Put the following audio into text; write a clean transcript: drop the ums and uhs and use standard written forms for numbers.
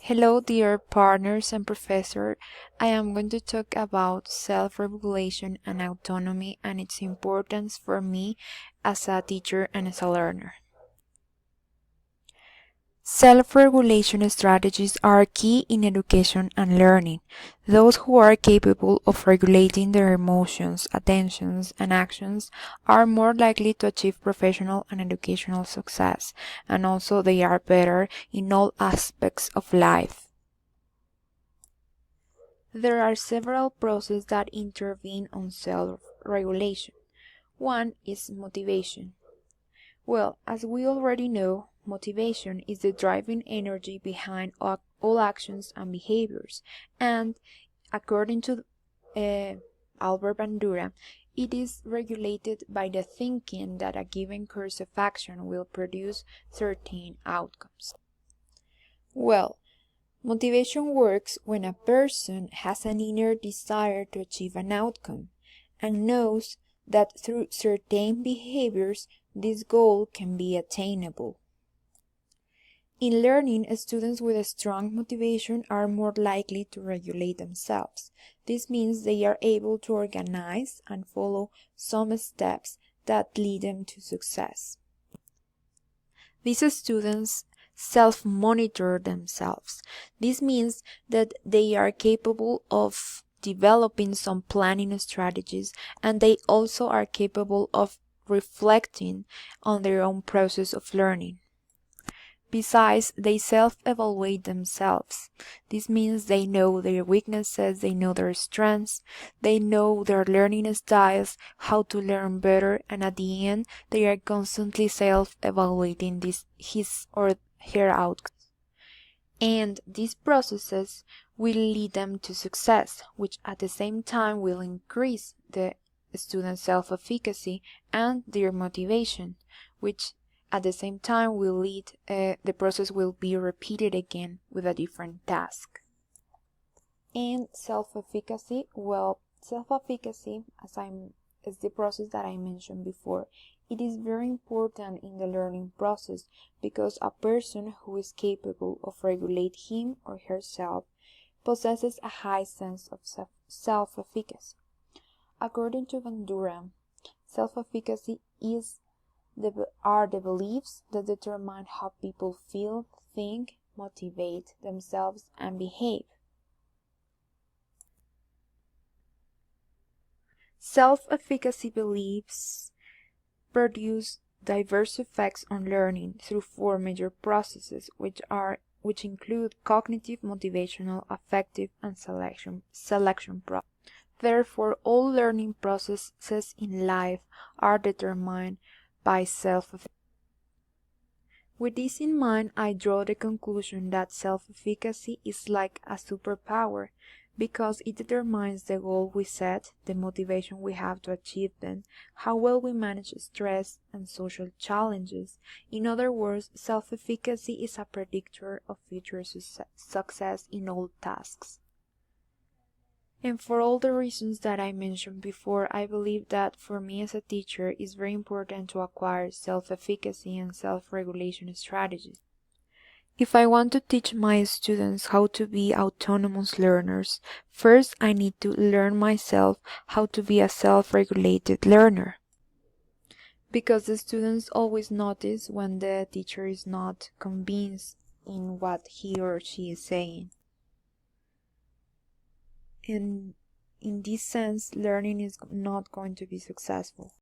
Hello, dear partners and professor. I am going to talk about self-regulation and autonomy and its importance for me as a teacher and as a learner. Self-regulation strategies are key in education and learning. Those who are capable of regulating their emotions, attentions, and actions are more likely to achieve professional and educational success, and also they are better in all aspects of life. There are several processes that intervene on self-regulation. One is motivation. Well, as we already know, motivation is the driving energy behind all actions and behaviors, and according to Albert Bandura, it is regulated by the thinking that a given course of action will produce certain outcomes. Well, motivation works when a person has an inner desire to achieve an outcome and knows that through certain behaviors this goal can be attainable. In learning, students with a strong motivation are more likely to regulate themselves. This means they are able to organize and follow some steps that lead them to success. These students self-monitor themselves. This means that they are capable of developing some planning strategies, and they also are capable of reflecting on their own process of learning. Besides, they self-evaluate themselves. This means they know their weaknesses, they know their strengths, they know their learning styles, how to learn better, and at the end, they are constantly self-evaluating his or her outcomes. And these processes will lead them to success, which at the same time will increase the student's self-efficacy and their motivation, which at the same time will lead the process will be repeated again with a different task. And self-efficacy, well, self-efficacy is the process that I mentioned before. It is very important in the learning process because a person who is capable of regulate him or herself possesses a high sense of self-efficacy. According to Bandura, self-efficacy are the beliefs that determine how people feel, think, motivate themselves, and behave. Self-efficacy beliefs produce diverse effects on learning through four major processes, which include cognitive, motivational, affective, and selection processes. Therefore, all learning processes in life are determined by self-efficacy. With this in mind, I draw the conclusion that self-efficacy is like a superpower because it determines the goal we set, the motivation we have to achieve them, how well we manage stress and social challenges. In other words, self-efficacy is a predictor of future success in all tasks. And for all the reasons that I mentioned before, I believe that for me as a teacher, it's very important to acquire self-efficacy and self-regulation strategies. If I want to teach my students how to be autonomous learners, first I need to learn myself how to be a self-regulated learner. Because the students always notice when the teacher is not convinced in what he or she is saying. And in this sense, learning is not going to be successful.